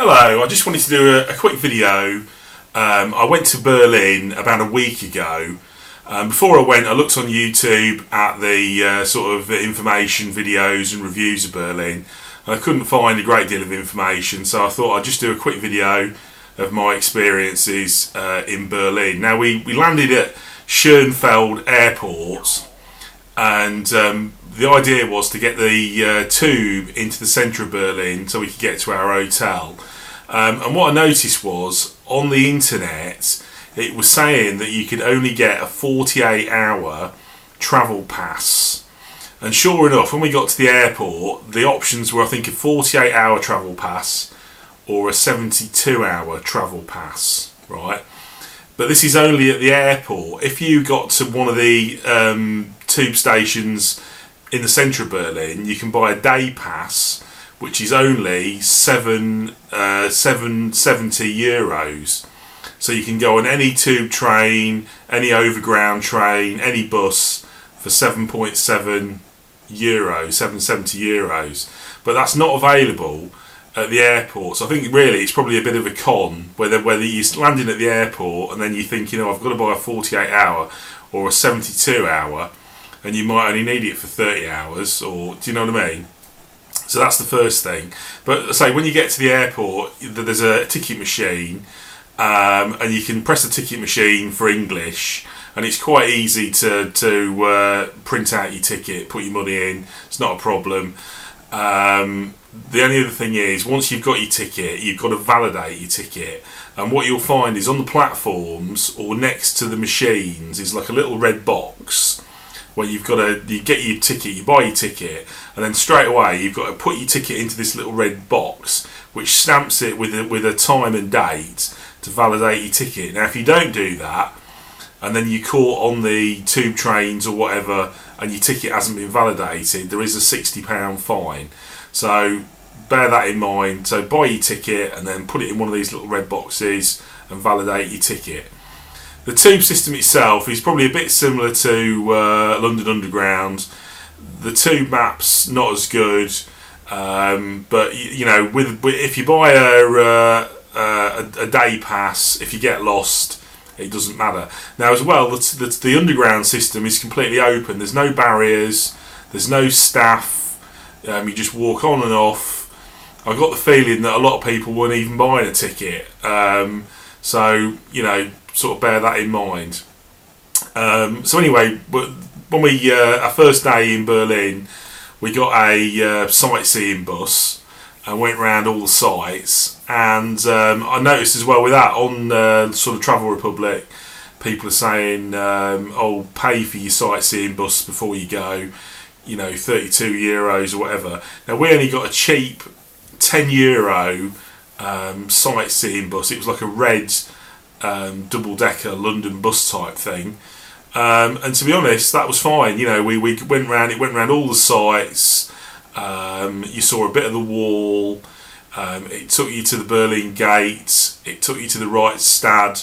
Hello, I just wanted to do a quick video. I went to Berlin about a week ago. Before I went, I looked on YouTube at the sort of information videos and reviews of Berlin. I couldn't find a great deal of information, so I thought I'd just do a quick video of my experiences in Berlin. Now, we landed at Schönfeld Airport, and the idea was to get the tube into the centre of Berlin so we could get to our hotel. And what I noticed was, on the internet, it was saying that you could only get a 48-hour travel pass. And sure enough, when we got to the airport, the options were, I think, a 48-hour travel pass or a 72-hour travel pass, right? But this is only at the airport. If you got to one of the tube stations in the centre of Berlin, you can buy a day pass, which is only €770. So you can go on any tube train, any overground train, any bus for €7.7, €770. But that's not available at the airport. So I think really it's probably a bit of a con whether you're landing at the airport and then you think, I've got to buy a 48-hour or a 72-hour, and you might only need it for 30 hours, or do you know what I mean? So that's the first thing. But say when you get to the airport, there's a ticket machine, and you can press the ticket machine for English, and it's quite easy to print out your ticket, put your money in. It's not a problem. The only other thing is, once you've got your ticket, you've got to validate your ticket. And what you'll find is on the platforms or next to the machines is like a little red box where you get your ticket, you buy your ticket, and then straight away you've got to put your ticket into this little red box, which stamps it with a time and date to validate your ticket. Now, if you don't do that, and then you're caught on the tube trains or whatever, and your ticket hasn't been validated, there is a £60 fine. So bear that in mind. So buy your ticket and then put it in one of these little red boxes and validate your ticket. The tube system itself is probably a bit similar to London Underground. The tube map's not as good, but if you buy a day pass, if you get lost, it doesn't matter. Now, as well, the underground system is completely open. There's no barriers. There's no staff. You just walk on and off. I got the feeling that a lot of people weren't even buying a ticket. So sort of bear that in mind. So anyway, when our first day in Berlin, we got a sightseeing bus and went around all the sites. And I noticed as well with that on sort of Travel Republic, people are saying, pay for your sightseeing bus before you go, €32 or whatever. Now, we only got a cheap €10 sightseeing bus. It was like a red double-decker London bus type thing. And to be honest, that was fine. We went round. It went round all the sites. You saw a bit of the wall. It took you to the Berlin Gate. It took you to the Reichstag.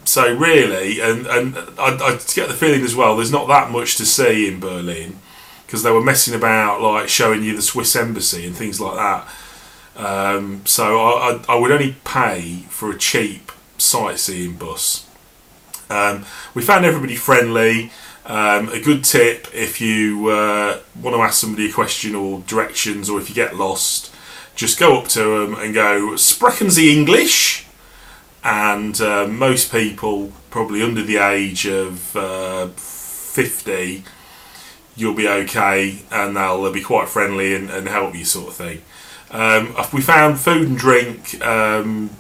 So really, and I get the feeling as well, there's not that much to see in Berlin, because they were messing about, like showing you the Swiss embassy and things like that. So I would only pay for a cheap sightseeing bus. We found everybody friendly. A good tip if you want to ask somebody a question or directions, or if you get lost, just go up to them and go, "Sprechen Sie English?" And most people, probably under the age of 50, you'll be okay, and they'll be quite friendly and help you, sort of thing. We found food and drink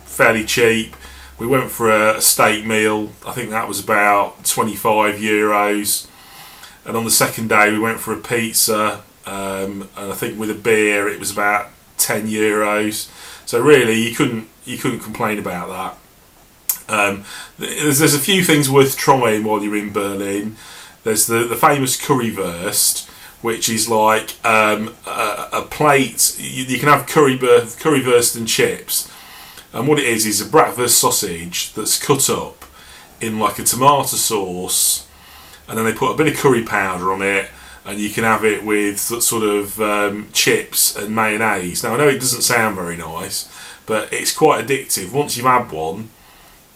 fairly cheap. We went for a steak meal. I think that was about €25. And on the second day, we went for a pizza, and I think with a beer, it was about €10. So really, you couldn't complain about that. There's a few things worth trying while you're in Berlin. There's the famous currywurst, which is like a plate. You can have currywurst and chips, and what it is a bratwurst sausage that's cut up in like a tomato sauce, and then they put a bit of curry powder on it, and you can have it with sort of chips and mayonnaise. Now I know it doesn't sound very nice, but it's quite addictive. Once you've had one,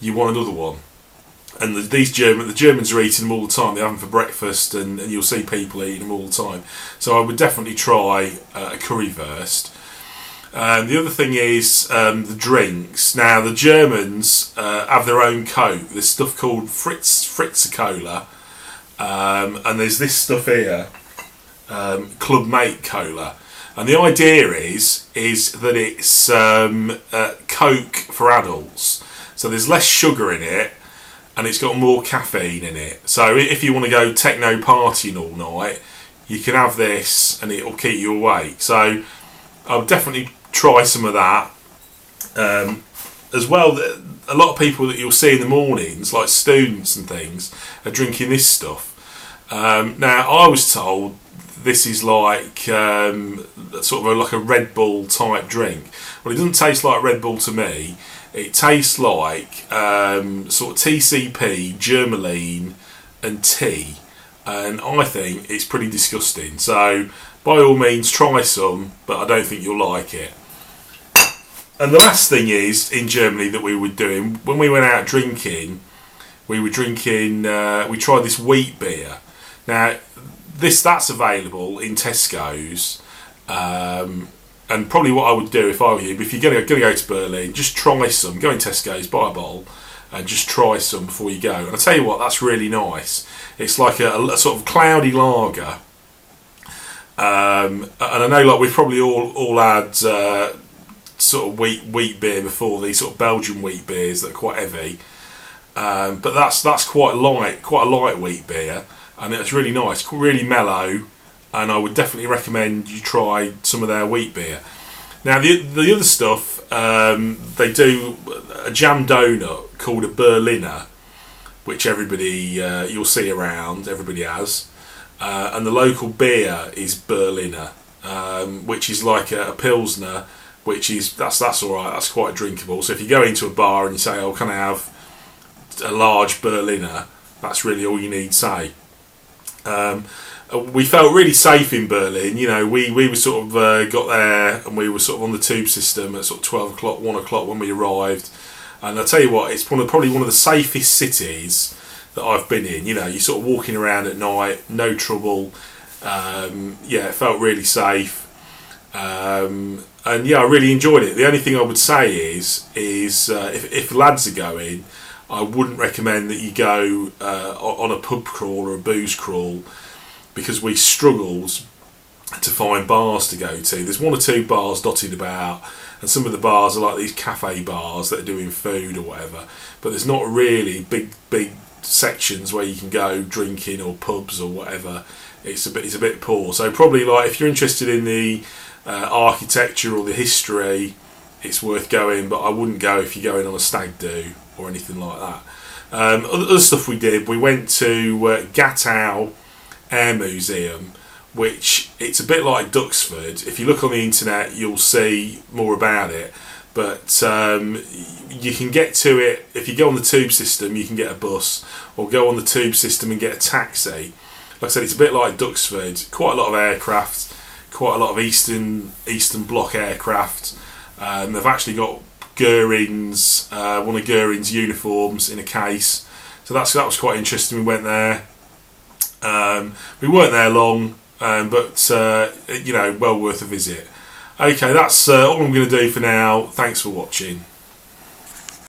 you want another one. And the Germans are eating them all the time. They have them for breakfast, and you'll see people eating them all the time. So I would definitely try a currywurst. The other thing is the drinks. Now the Germans have their own Coke. There's stuff called Fritz Cola, and there's this stuff here, Club Mate Cola. And the idea is that it's Coke for adults. So there's less sugar in it, and it's got more caffeine in it. So if you want to go techno partying all night, you can have this, and it'll keep you awake. So I'll definitely try some of that. As well, a lot of people that you'll see in the mornings, like students and things, are drinking this stuff. Now, I was told this is like sort of like a Red Bull type drink. Well, it doesn't taste like Red Bull to me. It tastes like sort of TCP, Germaline and tea. And I think it's pretty disgusting. So, by all means, try some, but I don't think you'll like it. And the last thing is, in Germany, that we were doing, when we went out drinking, we tried this wheat beer. Now, that's available in Tesco's, and probably what I would do if I were you, if you're going to go to Berlin, just try some. Go in Tesco's, buy a bottle, and just try some before you go. And I'll tell you what, that's really nice. It's like a sort of cloudy lager. And I know, like, we've probably all had sort of wheat beer before, these sort of Belgian wheat beers that are quite heavy. But that's quite a light wheat beer, and it's really nice, really mellow. And I would definitely recommend you try some of their wheat beer. Now the other stuff, they do a jam donut called a Berliner, which everybody you'll see around, everybody has. And the local beer is Berliner, which is like a Pilsner, that's all right. That's quite drinkable. So if you go into a bar and you say, "Oh, can I have a large Berliner?" That's really all you need to say. We felt really safe in Berlin. You know, we were sort of got there, and we were sort of on the tube system at sort of 12 o'clock, 1 o'clock when we arrived. And I'll tell you what, it's probably one of the safest cities that I've been in. You know, you're sort of walking around at night, no trouble. It felt really safe. And yeah, I really enjoyed it. The only thing I would say is if lads are going, I wouldn't recommend that you go on a pub crawl or a booze crawl, because we struggled to find bars to go to. There's one or two bars dotted about, and some of the bars are like these cafe bars that are doing food or whatever, but there's not really big sections where you can go drinking, or pubs or whatever. It's a bit poor. So probably, like, if you're interested in the architecture or the history, it's worth going, but I wouldn't go if you're going on a stag do or anything like that. Other stuff we did, we went to Gatow Air Museum, which it's a bit like Duxford. If you look on the internet, you'll see more about it, but you can get to it if you go on the tube system. You can get a bus, or go on the tube system and get a taxi. Like I said, it's a bit like Duxford. Quite a lot of aircraft, quite a lot of Eastern Bloc aircraft. They've actually got Goering's one of Goering's uniforms in a case, so that was quite interesting. We went there. We weren't there long, but well worth a visit. Okay, that's all I'm going to do for now. Thanks for watching.